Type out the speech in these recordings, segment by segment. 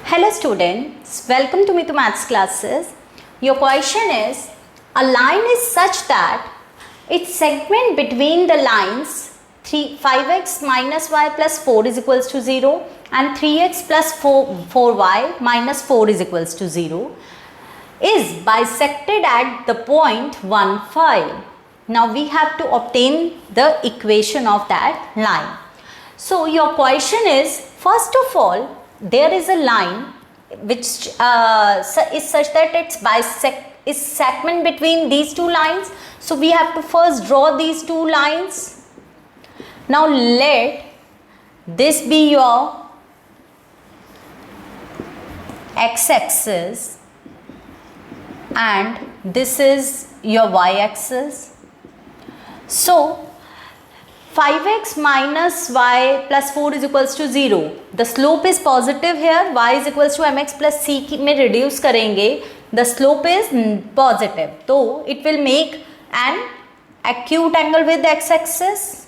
Hello students, welcome to Mitu Maths classes. Your question is, a line is such that its segment between the lines 5x minus y plus 4 is equals to 0 and 3x plus 4y minus 4 is equals to 0 is bisected at the point 1, 5. Now we have to obtain the equation of that line. So your question is, first of all, there is a line which is such that is segment between these two lines. So we have to first draw these two lines. Now let this be your x-axis and this is your y-axis. So 5x minus y plus 4 is equals to 0. The slope is positive here. Y is equals to mx plus c में reduce करेंगे. The slope is positive. So it will make an acute angle with the x-axis.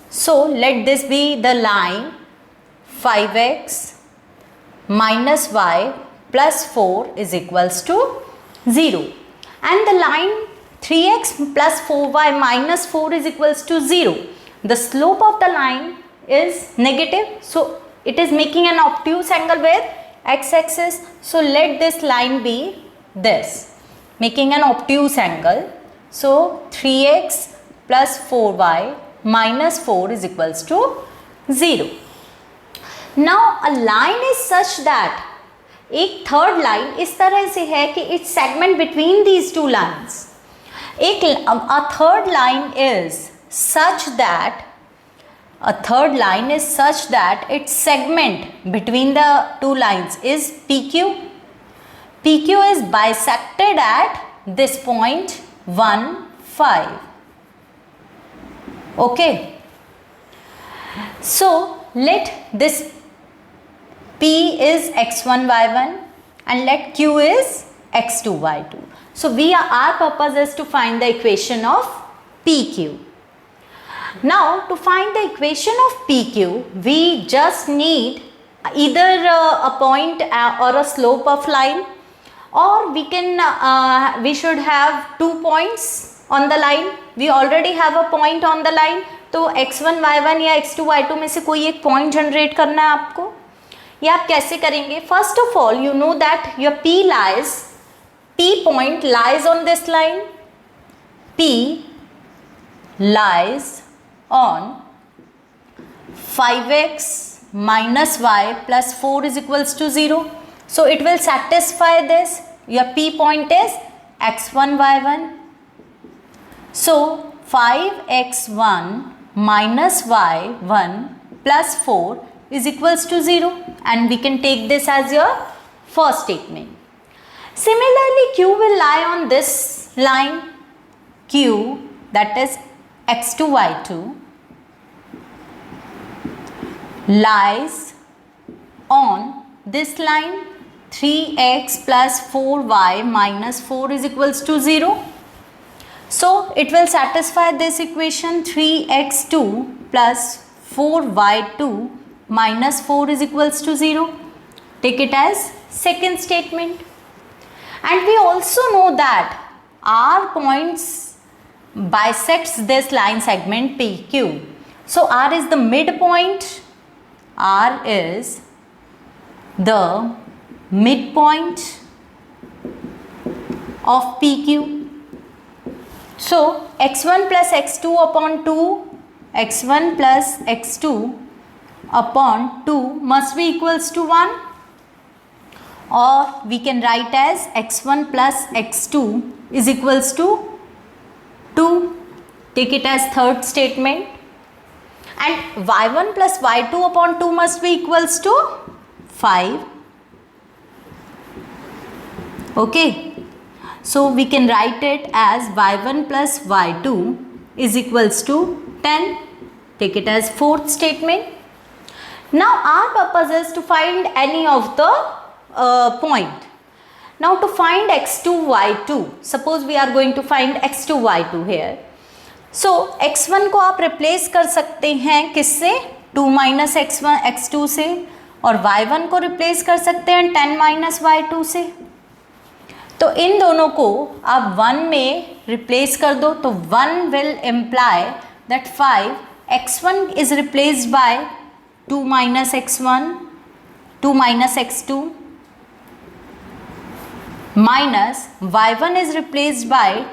So let this be the line 5x minus y plus 4 is equals to 0. And the line 3x plus 4y minus 4 is equals to 0. The slope of the line is negative, so it is making an obtuse angle with x-axis. So let this line be this, making an obtuse angle. So 3x plus 4y minus 4 is equals to 0. Now a line is such that एक third line इस तरह से है कि its segment between these two lines. A third line is such that its segment between the two lines is PQ. PQ is bisected at this point 1, 5. Okay. So let this P is x1, y1 and let Q is x2, y2. So our purpose is to find the equation of PQ. Now to find the equation of PQ, we just need either a point or a slope of line, or we should have 2 points on the line. We already have a point on the line, तो x1, y1 या x2, y2 में से कोई एक point generate करना है आपको. ये आप कैसे करेंगे? First of all, you know that your P point lies on this line. P lies on 5x minus y plus 4 is equals to 0. So it will satisfy this. Your P point is x1, y1. So 5x1 minus y1 plus 4 is equals to 0, and we can take this as your first statement. Similarly, Q will lie on this line. Q, that is x2, y2, lies on this line 3x plus 4y minus 4 is equals to 0. So it will satisfy this equation 3x2 plus 4y2 minus 4 is equals to 0. Take it as second statement. And we also know that R points bisects this line segment PQ. So R is the midpoint. R is the midpoint of PQ. So x1 plus x2 upon 2, x1 plus x2 upon 2 must be equals to 1. Or we can write as x1 plus x2 is equals to 2. Take it as third statement. And y1 plus y2 upon 2 must be equals to 5. Okay. So we can write it as y1 plus y2 is equals to 10. Take it as fourth statement. Now our purpose is to find any of the point. Now to find x2, y2, suppose we are going to find x2, y2 here. So x1 को आप replace कर सकते हैं किससे? 2 minus x1, x2 से, और y1 को replace कर सकते हैं 10 माइनस y2 से। तो इन दोनों को आप 1 में रिप्लेस कर दो, तो 1 will imply that 5x1 is replaced by 2 minus x1, 2 minus x2 minus y1 is replaced by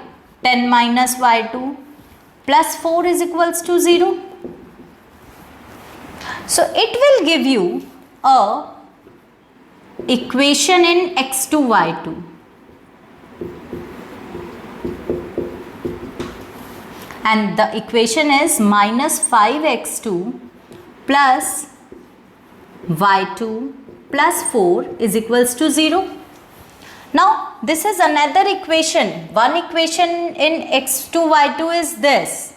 10 minus y2 plus 4 is equals to 0. So it will give you a equation in x2 y2. And the equation is minus 5x2 plus y2 plus 4 is equals to 0. Now this is another equation. One equation in x2 y2 is this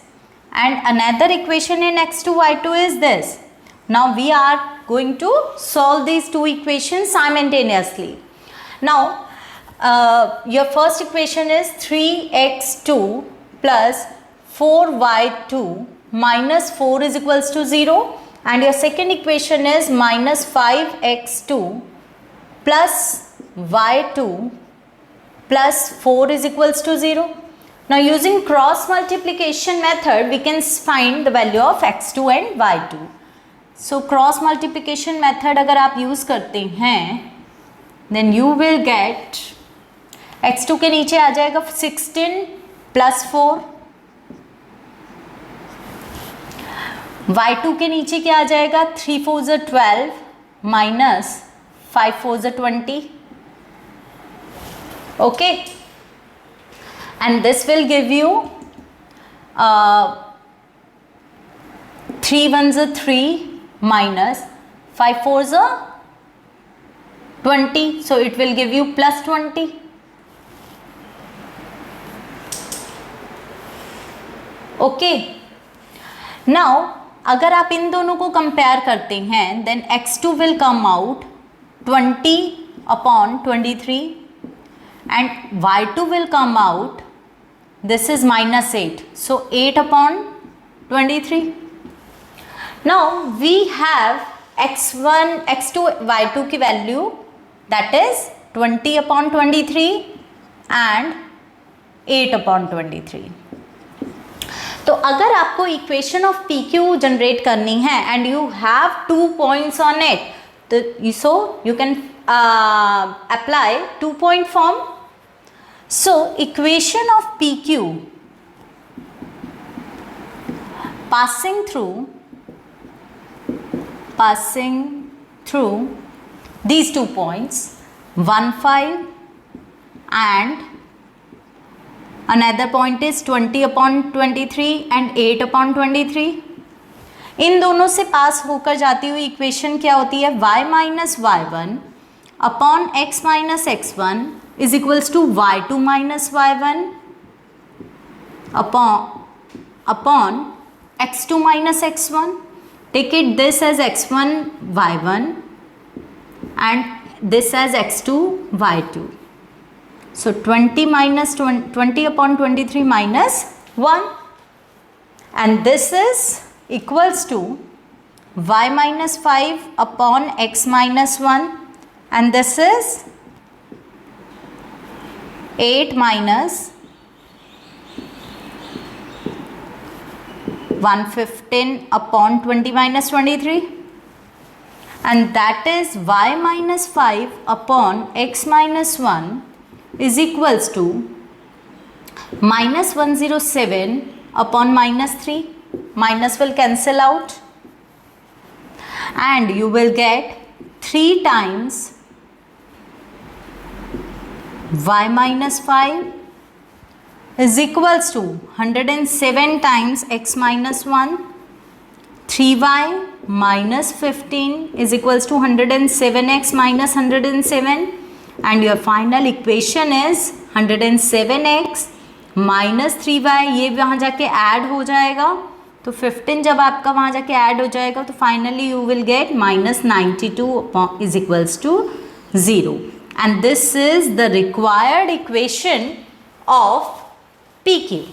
and another equation in x2 y2 is this. Now we are going to solve these two equations simultaneously. Now your first equation is 3x2 plus 4y2 minus 4 is equals to 0, and your second equation is minus 5x2 plus y2 plus 4 is equals to 0. Now using cross multiplication method we can find the value of x2 and y2. So cross multiplication method अगर आप use करते हैं then you will get x2 के नीचे आ जाएगा 16 plus 4, y2 के नीचे क्या आ जाएगा 3 4 is 12 minus 5 4 is 20. Okay, and this will give you 3 1s are 3 minus 5 4s are 20, so it will give you plus 20. Okay, now अगर आप इन दोनों को कंपेयर करते हैं then x2 will come out 20 upon 23 and y2 will come out, this is minus 8, so 8 upon 23. Now we have x1 x2 y2 की value that is 20 upon 23 and 8 upon 23. तो अगर आपको इक्वेशन ऑफ PQ जनरेट करनी है and you have 2 points on it, so you can apply 2-point form. So equation of PQ passing through these 2 points 1 5 and another point is 20 upon 23 and 8 upon 23. इन दोनों से पास होकर जाती हुई equation क्या होती है y minus y1 upon x minus x1 is equals to y2 minus y1 upon x2 minus x1. Take it this as x1 y1 and this as x2 y2. So 20 minus 20 upon 23 minus 1, and this is equals to y minus 5 upon x minus 1, and this is 8 minus 115 upon 20 minus 23, and that is y minus 5 upon x minus 1 is equals to minus 107 upon minus 3. Minus will cancel out and you will get 3 times y minus 5 is equals to 107 times x minus 1. 3y minus 15 is equals to 107x minus 107, and your final equation is 107x minus 3y. ये वहाँ जाके add हो जाएगा, तो 15 जब आपका वहाँ जाके ऐड हो जाएगा तो finally you will get minus 92 is equals to 0. And this is the required equation of PQ.